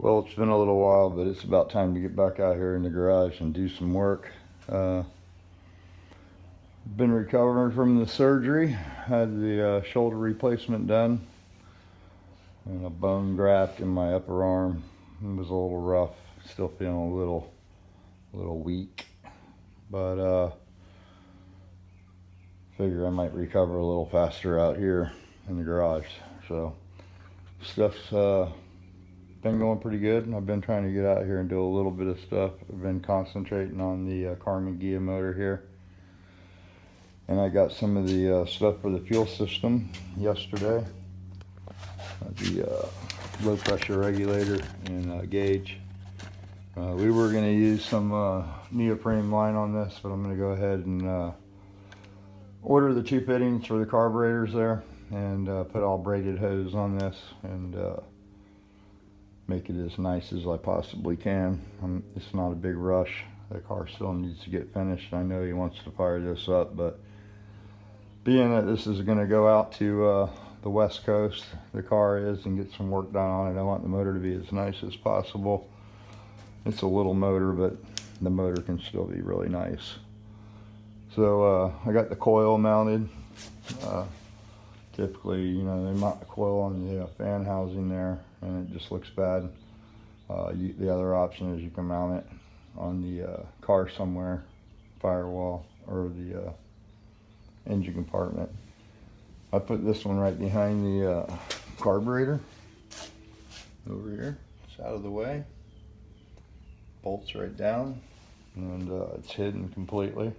Well, it's been a little while, but it's about time to get back out here in the garage and do some work. Uh, Been recovering from the surgery. Had the shoulder replacement done and a bone graft in my upper arm. It was a little rough. Still feeling a little weak, but figure I might recover a little faster out here in the garage. So stuff's been going pretty good. I've been trying to get out here and do a little bit of stuff. I've been concentrating on the Karmann Ghia motor here. And I got some of the stuff for the fuel system yesterday. The low pressure regulator and gauge. We were going to use some neoprene line on this, but I'm going to go ahead and order the 2 fittings for the carburetors there and put all braided hose on this and make it as nice as I possibly can. It's not a big rush. The car still needs to get finished. I know he wants to fire this up, but being that this is going to go out to the West Coast, the car is, and get some work done on it, I want the motor to be as nice as possible. It's a little motor, but the motor can still be really nice. So I got the coil mounted. Typically, you know, they mount the coil on the fan housing there, and it just looks bad. The other option is you can mount it on the car somewhere, firewall, or the engine compartment. I put this one right behind the carburetor over here. It's out of the way. Bolts right down, and it's hidden completely.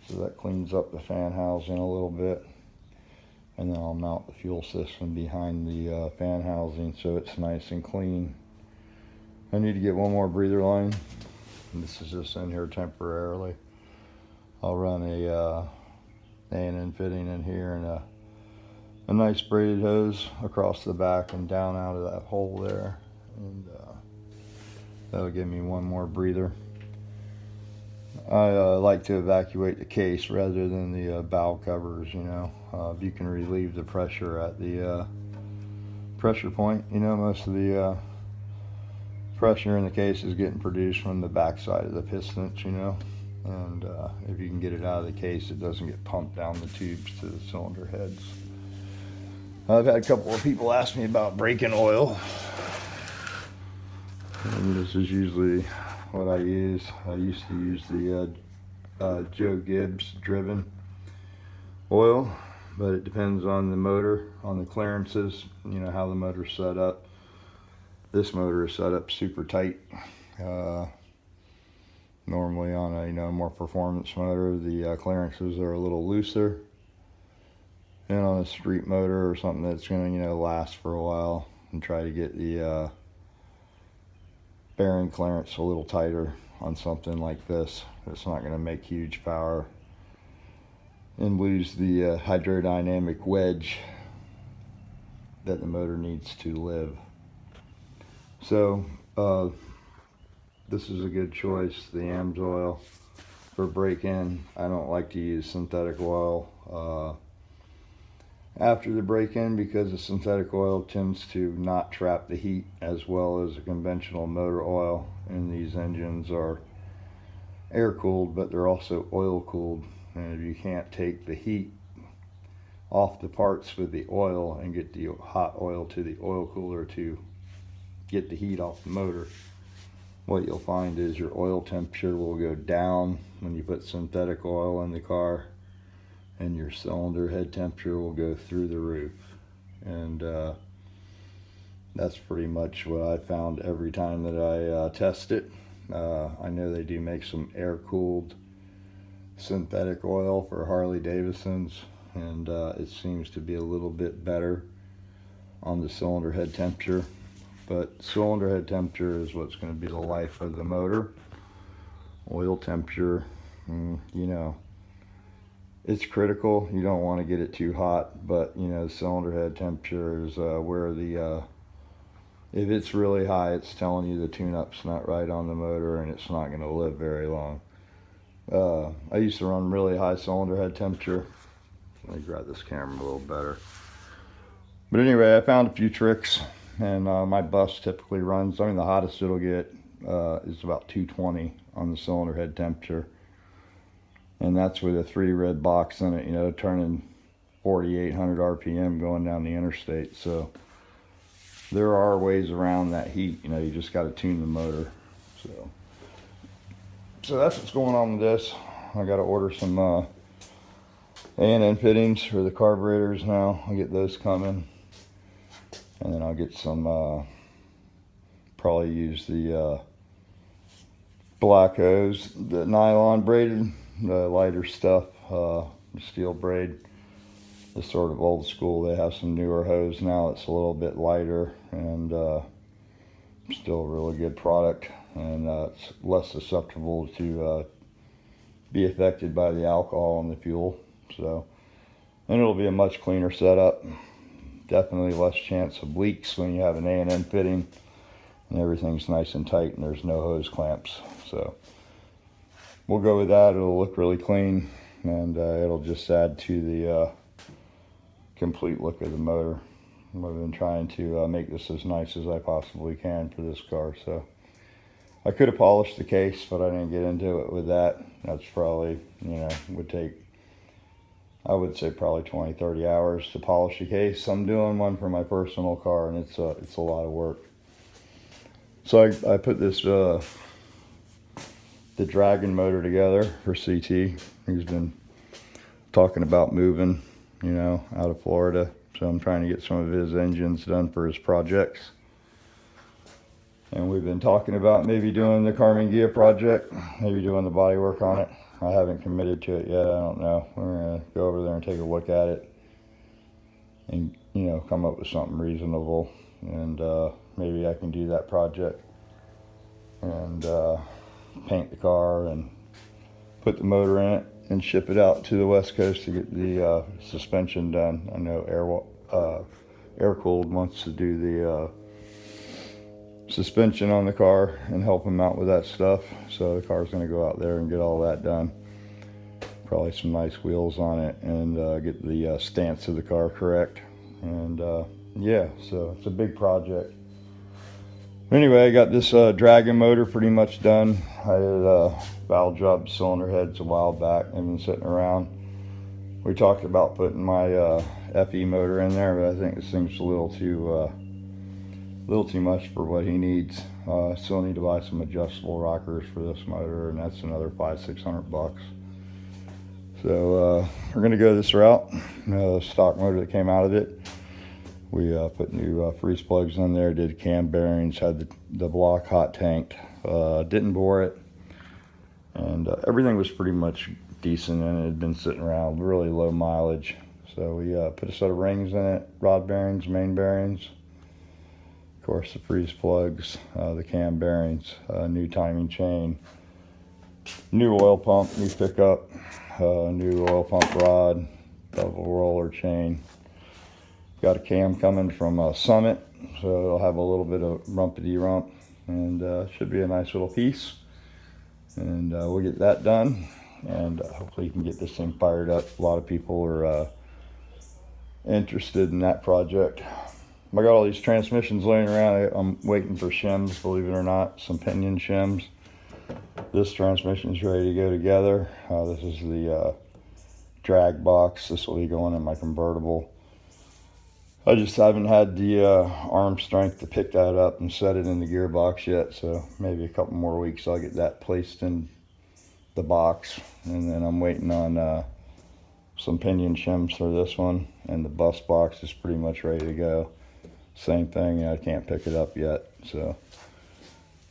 So that cleans up the fan housing a little bit. And then I'll mount the fuel system behind the fan housing so it's nice and clean. I need to get one more breather line. This is just in here temporarily. I'll run a A&N fitting in here and a nice braided hose across the back and down out of that hole there, and that'll give me one more breather. I like to evacuate the case rather than the valve covers, you know. If you can relieve the pressure at the pressure point, you know, most of the pressure in the case is getting produced from the back side of the pistons, you know. And if you can get it out of the case, it doesn't get pumped down the tubes to the cylinder heads. I've had a couple of people ask me about braking oil. And this is usually what I use. I used to use the Joe Gibbs driven oil, but it depends on the motor, on the clearances, you know, how the motor's set up. This motor is set up super tight. Normally on a, you know, more performance motor, the clearances are a little looser. And on a street motor or something that's going to, you know, last for a while, and try to get the bearing clearance a little tighter on something like this. It's not going to make huge power and lose the hydrodynamic wedge that the motor needs to live. So this is a good choice, the AMSOIL for break-in. I don't like to use synthetic oil after the break-in because the synthetic oil tends to not trap the heat as well as a conventional motor oil, and these engines are air-cooled, but they're also oil-cooled, and if you can't take the heat off the parts with the oil and get the hot oil to the oil cooler to get the heat off the motor, what you'll find is your oil temperature will go down when you put synthetic oil in the car, and your cylinder head temperature will go through the roof. And that's pretty much what I found every time that I test it. I know they do make some air-cooled synthetic oil for Harley Davidsons, and it seems to be a little bit better on the cylinder head temperature. But cylinder head temperature is what's going to be the life of the motor. Oil temperature, you know, it's critical. You don't want to get it too hot, but you know, the cylinder head temperature is where the if it's really high, it's telling you the tune-up's not right on the motor, and it's not going to live very long. I used to run really high cylinder head temperature. Let me grab this camera a little better. But anyway, I found a few tricks and my bus typically runs, I mean the hottest it'll get is about 220 on the cylinder head temperature, and that's with a 3 red box in it, you know, turning 4,800 RPM going down the interstate. So there are ways around that heat, you know, you just got to tune the motor. So that's what's going on with this. I got to order some A&N fittings for the carburetors now. I'll get those coming, and then I'll get some probably use the black hose, the nylon braided, the lighter stuff, steel braid. It's sort of old school. They have some newer hose now. It's a little bit lighter and still a really good product, and it's less susceptible to be affected by the alcohol in the fuel. So, and it'll be a much cleaner setup. Definitely less chance of leaks when you have an A&N fitting, and everything's nice and tight and there's no hose clamps. So we'll go with that. It'll look really clean, and it'll just add to the complete look of the motor. I've been trying to make this as nice as I possibly can for this car. So I could have polished the case, but I didn't get into it with that. That's probably, you know, would take, I would say probably 20-30 hours to polish the case. I'm doing one for my personal car, and it's a lot of work. So I put this the Dragon motor together for CT. He's been talking about moving, you know, out of Florida. So I'm trying to get some of his engines done for his projects. And we've been talking about maybe doing the Karmann Ghia project, maybe doing the body work on it. I haven't committed to it yet. I don't know. We're gonna go over there and take a look at it, and, you know, come up with something reasonable. And maybe I can do that project and paint the car and put the motor in it and ship it out to the West Coast to get the suspension done. I know Air Cooled wants to do the suspension on the car and help him out with that stuff. So the car's gonna go out there and get all that done. Probably some nice wheels on it, and get the stance of the car correct. And yeah, so it's a big project. Anyway, I got this Dragon motor pretty much done. I had valve job cylinder heads a while back. They've been sitting around. We talked about putting my FE motor in there, but I think this thing's a little too much for what he needs. Still need to buy some adjustable rockers for this motor, and that's another $500-600. So we're gonna go this route. The stock motor that came out of it, we put new freeze plugs in there, did cam bearings, had the block hot tanked, didn't bore it, and everything was pretty much decent, and it had been sitting around, really low mileage. So we put a set of rings in it, rod bearings, main bearings, of course the freeze plugs, the cam bearings, new timing chain, new oil pump, new pickup, new oil pump rod, double roller chain. Got a cam coming from Summit, so it'll have a little bit of rumpity rump, and should be a nice little piece. And we'll get that done, and hopefully you can get this thing fired up. A lot of people are interested in that project. I got all these transmissions laying around. I'm waiting for shims, believe it or not, some pinion shims. This transmission is ready to go together. This is the drag box. This will be going in my convertible. I just haven't had the arm strength to pick that up and set it in the gearbox yet, so maybe a couple more weeks I'll get that placed in the box. And then I'm waiting on some pinion shims for this one, and the bus box is pretty much ready to go. Same thing, I can't pick it up yet. So,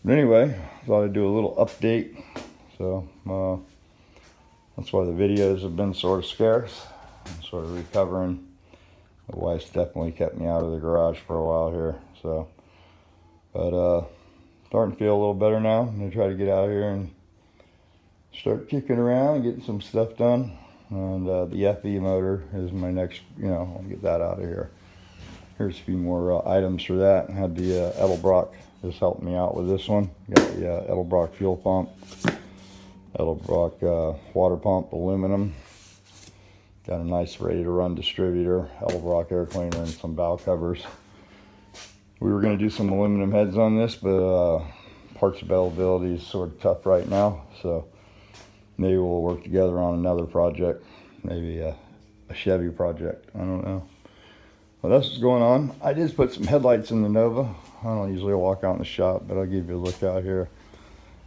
but anyway, thought I'd do a little update. So that's why the videos have been sort of scarce. I'm sort of recovering. The wife's definitely kept me out of the garage for a while here. So, but starting to feel a little better now. I'm gonna try to get out here and start kicking around, getting some stuff done. And the FE motor is my next, you know, I'll get that out of here. Here's a few more items for that. I had the Edelbrock just helped me out with this one. Got the Edelbrock fuel pump, Edelbrock water pump, aluminum. Got a nice ready to run distributor, Edelbrock air cleaner, and some valve covers. We were going to do some aluminum heads on this, but parts availability is sort of tough right now, so maybe we'll work together on another project, maybe a Chevy project, I don't know. Well, that's what's going on. I just put some headlights in the Nova. I don't usually walk out in the shop, but I'll give you a look out here.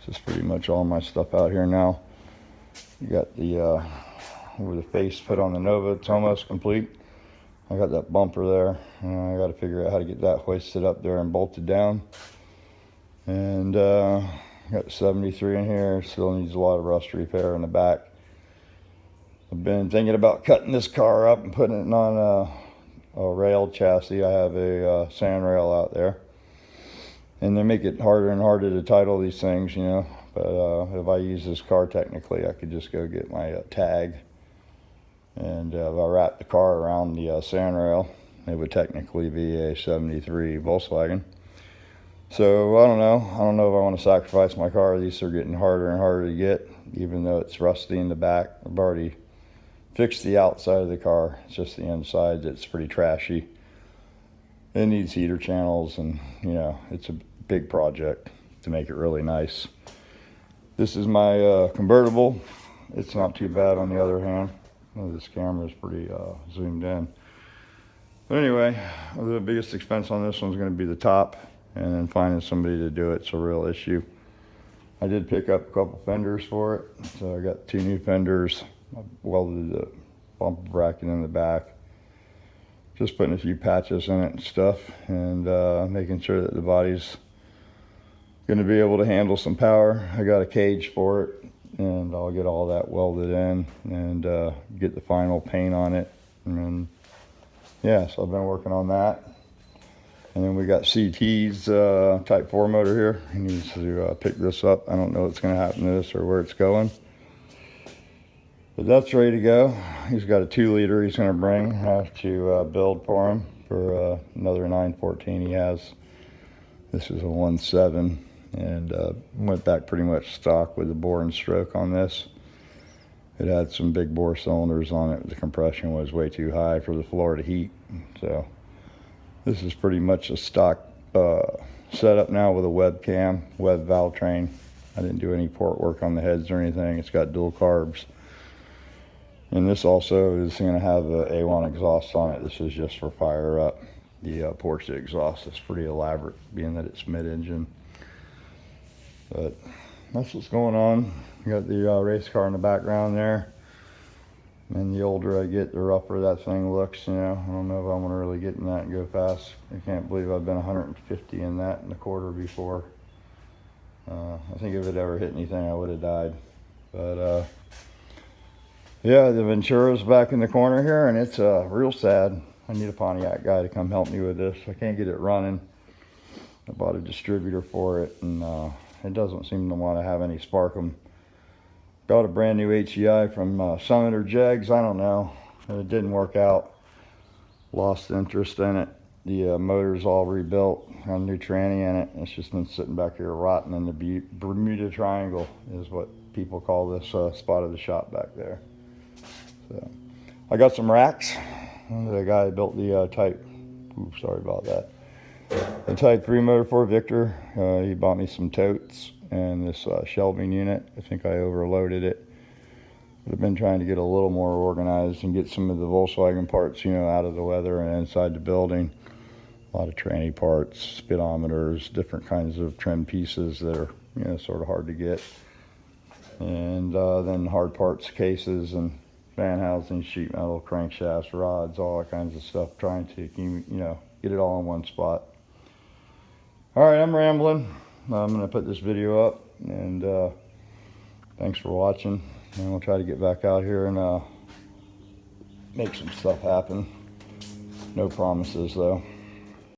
This is pretty much all my stuff out here now. You got the over the face put on the Nova, it's almost complete. I got that bumper there, and I got to figure out how to get that hoisted up there and bolted down. And got the 73 in here, still needs a lot of rust repair in the back. I've been thinking about cutting this car up and putting it on a rail chassis. I have a sand rail out there, and they make it harder and harder to title these things, you know. But if I use this car technically, I could just go get my tag, and if I wrap the car around the sand rail, it would technically be a 73 Volkswagen. So I don't know if I want to sacrifice my car. These are getting harder and harder to get, even though it's rusty in the back. I've already fixed the outside of the car. It's just the inside that's pretty trashy. It needs heater channels, and you know, it's a big project to make it really nice. This is my convertible. It's not too bad on the other hand. Oh, this camera is pretty zoomed in. But anyway, the biggest expense on this one's going to be the top, and then finding somebody to do it's a real issue. I did pick up a couple fenders for it, so I got 2 new fenders. I welded the bumper bracket in the back. Just putting a few patches in it and stuff, and making sure that the body's going to be able to handle some power. I got a cage for it, and I'll get all that welded in and get the final paint on it. And then, yeah, so I've been working on that. And then we got CT's Type 4 motor here. He needs to pick this up. I don't know what's going to happen to this or where it's going. But that's ready to go. He's got a 2-liter he's going to bring. I have to build for him for another 914 he has. This is a 1.7, and went back pretty much stock with the bore and stroke on this. It had some big bore cylinders on it. The compression was way too high for the floor to heat. So this is pretty much a stock setup now with a webcam, web valve train. I didn't do any port work on the heads or anything. It's got dual carbs. And this also is going to have a A1 exhaust on it. This is just for fire up. The Porsche exhaust is pretty elaborate, being that it's mid-engine. But that's what's going on. You got the race car in the background there. And the older I get, the rougher that thing looks, you know. I don't know if I want to really get in that and go fast. I can't believe I've been 150 in that in a quarter before. I think if it ever hit anything, I would have died. But yeah, the Ventura's back in the corner here, and it's real sad. I need a Pontiac guy to come help me with this. I can't get it running. I bought a distributor for it, and it doesn't seem to want to have any spark 'em. Got a brand new HEI from Summit or Jegs, I don't know. It didn't work out. Lost interest in it. The motor's all rebuilt, got a new tranny in it. It's just been sitting back here rotting in the Bermuda Triangle is what people call this spot of the shop back there. So I got some racks. The guy built the Type, sorry about that. The Type 3 motor for Victor. He bought me some totes and this shelving unit. I think I overloaded it. But I've been trying to get a little more organized and get some of the Volkswagen parts, you know, out of the weather and inside the building. A lot of tranny parts, speedometers, different kinds of trim pieces that are, you know, sort of hard to get. And then hard parts, cases, and fan housing, sheet metal, crankshafts, rods, all that kinds of stuff, trying to, you know, get it all in one spot. All right, I'm rambling. I'm going to put this video up, and thanks for watching. And we'll try to get back out here and make some stuff happen. No promises, though.